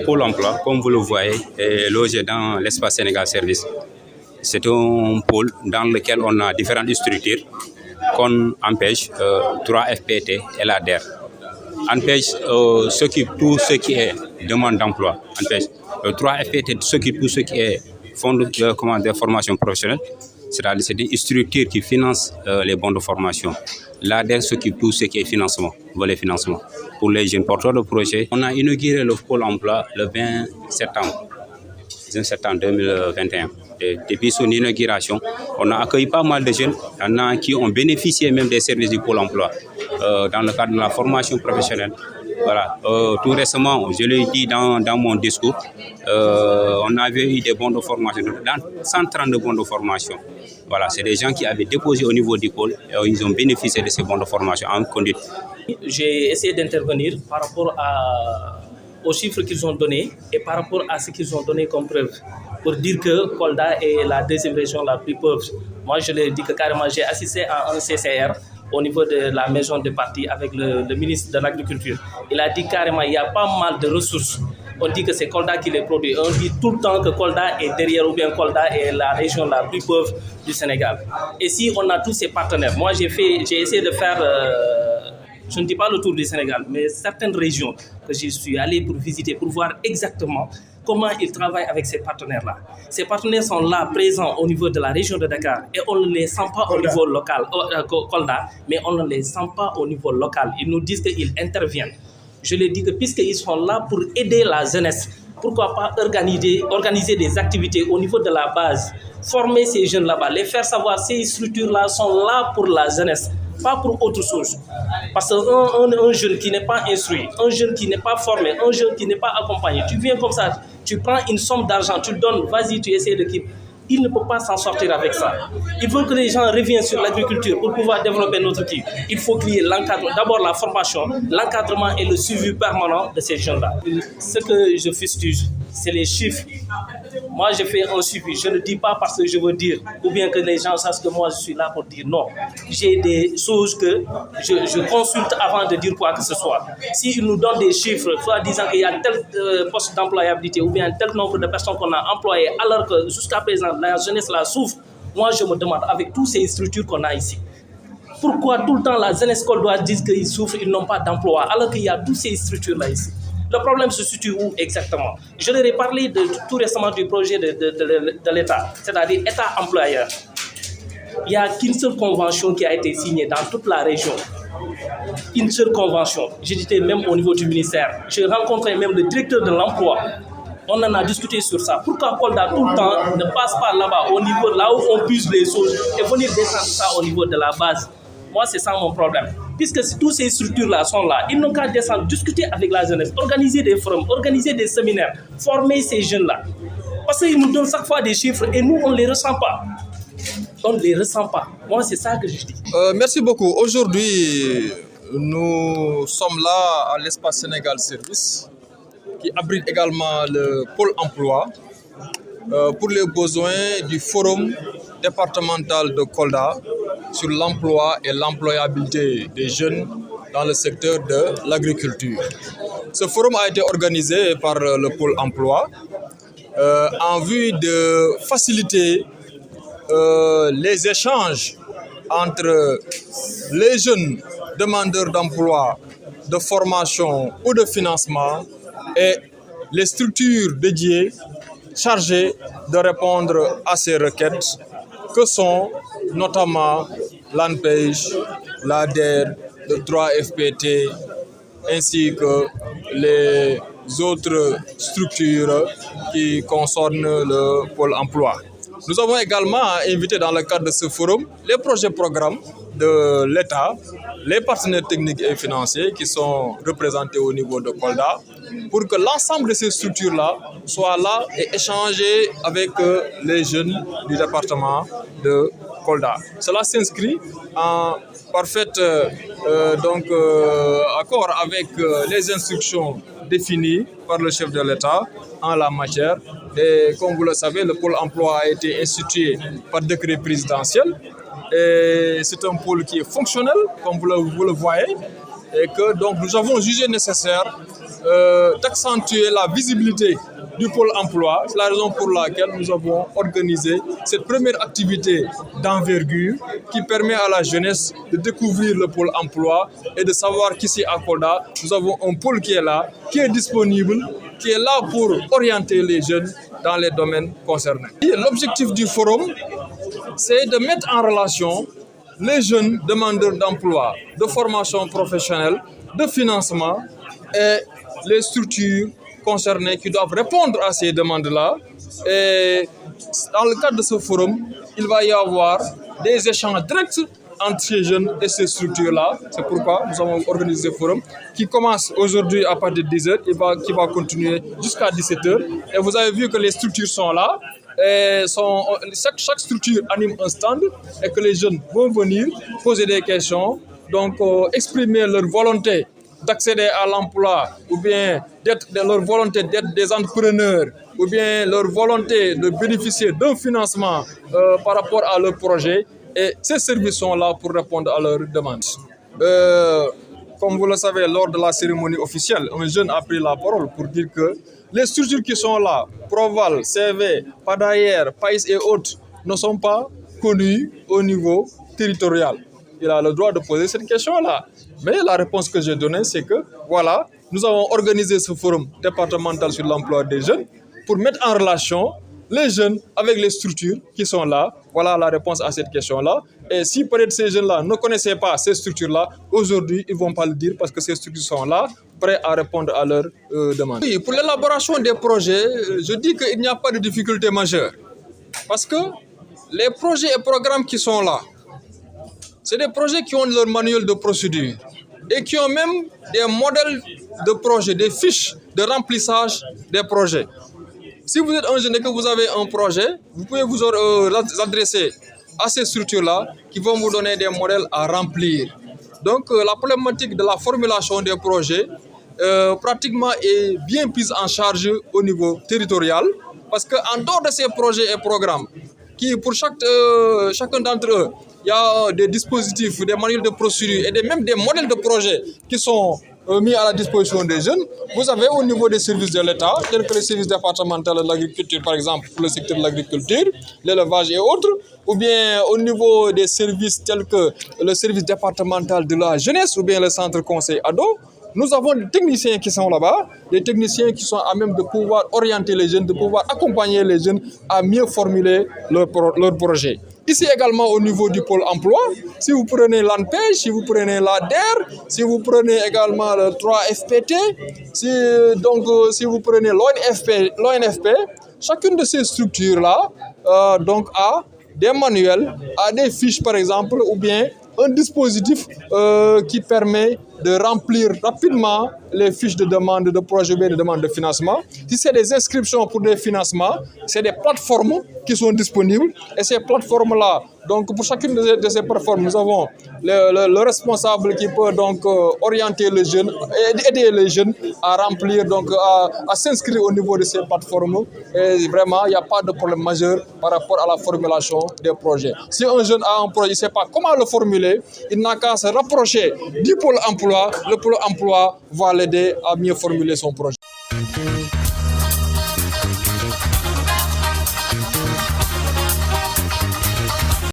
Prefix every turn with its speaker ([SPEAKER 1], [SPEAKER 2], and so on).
[SPEAKER 1] Pôle emploi, comme vous le voyez, est logé dans l'espace Sénégal Service. C'est un pôle dans lequel on a différentes structures qu'on empêche 3FPT et la DER. ANPEJ s'occupe de tout ce qui est demande d'emploi. 3FPT s'occupe de tout ce qui est fonds de formation professionnelle, c'est-à-dire c'est des structures qui financent les bons de formation. L'ADER s'occupe de tout ce qui est financement, volet financement. Pour les jeunes porteurs de projets, on a inauguré le pôle emploi le 20 septembre 2021. Et depuis son inauguration, on a accueilli pas mal de jeunes qui ont bénéficié même des services du pôle emploi dans le cadre de la formation professionnelle. Voilà. Tout récemment, je l'ai dit dans mon discours, on avait eu des bons de formation, dans 132 bons de formation. Voilà, c'est des gens qui avaient déposé au niveau du pôle et ils ont bénéficié de ces bons de formation en conduite.
[SPEAKER 2] J'ai essayé d'intervenir par rapport aux chiffres qu'ils ont donnés et par rapport à ce qu'ils ont donné comme preuve pour dire que Kolda est la deuxième région la plus pauvre. Moi, je leur dis que carrément, j'ai assisté à un CCR au niveau de la maison de parti avec le ministre de l'Agriculture. Il a dit carrément il y a pas mal de ressources. On dit que c'est Kolda qui les produit. On dit tout le temps que Kolda est derrière ou bien Kolda est la région la plus pauvre du Sénégal. Et si on a tous ces partenaires, moi j'ai essayé de faire, je ne dis pas le tour du Sénégal, mais certaines régions que je suis allé pour visiter, pour voir exactement comment ils travaillent avec ces partenaires-là. Ces partenaires sont là, présents au niveau de la région de Dakar et on ne les sent pas au niveau local, Kolda, mais on ne les sent pas au niveau local. Ils nous disent qu'ils interviennent. Je leur dis que puisqu'ils sont là pour aider la jeunesse, pourquoi pas organiser des activités au niveau de la base, former ces jeunes là-bas, les faire savoir ces structures-là sont là pour la jeunesse, pas pour autre chose. Parce qu'un jeune qui n'est pas instruit, un jeune qui n'est pas formé, un jeune qui n'est pas accompagné, tu viens comme ça, tu prends une somme d'argent, tu le donnes, vas-y, tu essaies de quitter. Il ne peut pas s'en sortir avec ça. Il faut que les gens reviennent sur l'agriculture pour pouvoir développer notre équipe. Il faut qu'il y ait l'encadrement, d'abord la formation, l'encadrement et le suivi permanent de ces jeunes-là. Ce que je fustige, c'est les chiffres. Moi, je fais un suivi. Je ne dis pas parce que je veux dire, ou bien que les gens sachent que moi, je suis là pour dire non. J'ai des choses que je consulte avant de dire quoi que ce soit. S'ils nous donnent des chiffres, soit disant qu'il y a tel poste d'employabilité ou bien tel nombre de personnes qu'on a employées, alors que jusqu'à présent, la jeunesse la souffre, moi, je me demande, avec toutes ces structures qu'on a ici, pourquoi tout le temps la jeunesse coldoise dit qu'ils souffrent, ils n'ont pas d'emploi, alors qu'il y a toutes ces structures-là ici. Le problème se situe où exactement? Je leur ai parlé tout récemment du projet de l'État, c'est-à-dire État-employeur. Il n'y a qu'une seule convention qui a été signée dans toute la région. Une seule convention. J'étais même au niveau du ministère. J'ai rencontré même le directeur de l'emploi. On en a discuté sur ça. Pourquoi Kolda tout le temps ne passe pas là-bas, au niveau là où on puise les choses et venir descendre ça au niveau de la base? Moi, c'est ça mon problème. Puisque toutes ces structures-là sont là, ils n'ont qu'à descendre, discuter avec la jeunesse, organiser des forums, organiser des séminaires, former ces jeunes-là. Parce qu'ils nous donnent chaque fois des chiffres et nous, on ne les ressent pas. On ne les ressent pas. Moi, c'est ça que je dis.
[SPEAKER 3] Merci beaucoup. Aujourd'hui, nous sommes là à l'espace Sénégal Service, qui abrite également le pôle emploi pour les besoins du forum départemental de Kolda sur l'emploi et l'employabilité des jeunes dans le secteur de l'agriculture. Ce forum a été organisé par le pôle emploi en vue de faciliter les échanges entre les jeunes demandeurs d'emploi, de formation ou de financement et les structures dédiées chargées de répondre à ces requêtes que sont notamment l'ANPEJ, l'ADER, le 3FPT ainsi que les autres structures qui concernent le pôle emploi. Nous avons également invité dans le cadre de ce forum les projets programmes de l'État, les partenaires techniques et financiers qui sont représentés au niveau de Kolda pour que l'ensemble de ces structures-là soient là et échanger avec les jeunes du département de Kolda. Cela s'inscrit en parfait accord avec les instructions définies par le chef de l'État en la matière. Et comme vous le savez, le pôle emploi a été institué par décret présidentiel. Et c'est un pôle qui est fonctionnel, comme vous le voyez, et que donc nous avons jugé nécessaire d'accentuer la visibilité du pôle emploi. C'est la raison pour laquelle nous avons organisé cette première activité d'envergure qui permet à la jeunesse de découvrir le pôle emploi et de savoir qu'ici à Kolda, nous avons un pôle qui est là, qui est disponible, qui est là pour orienter les jeunes dans les domaines concernés. L'objectif du forum, c'est de mettre en relation les jeunes demandeurs d'emploi, de formation professionnelle, de financement et les structures concernées qui doivent répondre à ces demandes-là. Et dans le cadre de ce forum, il va y avoir des échanges directs entre ces jeunes et ces structures-là. C'est pourquoi nous avons organisé ce forum qui commence aujourd'hui à partir de 10h et qui va continuer jusqu'à 17h. Et vous avez vu que les structures sont là. Et chaque structure anime un stand et que les jeunes vont venir poser des questions, donc exprimer leur volonté d'accéder à l'emploi ou bien leur volonté d'être des entrepreneurs ou bien leur volonté de bénéficier d'un financement par rapport à leur projet. Et ces services sont là pour répondre à leurs demandes. Comme vous le savez, lors de la cérémonie officielle, un jeune a pris la parole pour dire que les structures qui sont là, Proval, CV, Padayer, Païs et autres, ne sont pas connues au niveau territorial. Il a le droit de poser cette question-là. Mais la réponse que j'ai donnée, c'est que voilà, nous avons organisé ce forum départemental sur l'emploi des jeunes pour mettre en relation les jeunes avec les structures qui sont là. Voilà la réponse à cette question-là. Et si peut-être ces jeunes-là ne connaissaient pas ces structures-là, aujourd'hui, ils ne vont pas le dire parce que ces structures sont là, prêts à répondre à leurs demandes. Oui, pour l'élaboration des projets, je dis qu'il n'y a pas de difficulté majeure. Parce que les projets et programmes qui sont là, c'est des projets qui ont leur manuel de procédure et qui ont même des modèles de projets, des fiches de remplissage des projets. Si vous êtes un jeune et que vous avez un projet, vous pouvez vous adresser à ces structures-là qui vont vous donner des modèles à remplir. Donc la problématique de la formulation des projets pratiquement est bien prise en charge au niveau territorial parce qu'en dehors de ces projets et programmes, qui pour chacun d'entre eux, il y a des dispositifs, des manuels de procédure et même des modèles de projets qui sont mis à la disposition des jeunes. Vous avez au niveau des services de l'État, tels que les services départementaux de l'agriculture, par exemple, pour le secteur de l'agriculture, l'élevage et autres, ou bien au niveau des services tels que le service départemental de la jeunesse, ou bien le centre conseil ado. Nous avons des techniciens qui sont là-bas, des techniciens qui sont à même de pouvoir orienter les jeunes, de pouvoir accompagner les jeunes à mieux formuler leur projet. Ici également au niveau du pôle emploi, si vous prenez l'ANPEJ, si vous prenez l'ADER, si vous prenez également le 3FPT, si vous prenez l'ONFP, chacune de ces structures-là a des manuels, a des fiches par exemple, ou bien un dispositif qui permet de remplir rapidement les fiches de demande de projet ou de demande de financement. Si c'est des inscriptions pour des financements, c'est des plateformes qui sont disponibles. Et ces plateformes-là, donc pour chacune de ces plateformes, nous avons le responsable qui peut donc orienter les jeunes, aider les jeunes à remplir, donc à s'inscrire au niveau de ces plateformes. Et vraiment, il n'y a pas de problème majeur par rapport à la formulation des projets. Si un jeune a un projet, il ne sait pas comment le formuler, il n'a qu'à se rapprocher du pôle emploi. Le pôle emploi va l'aider à mieux formuler son projet.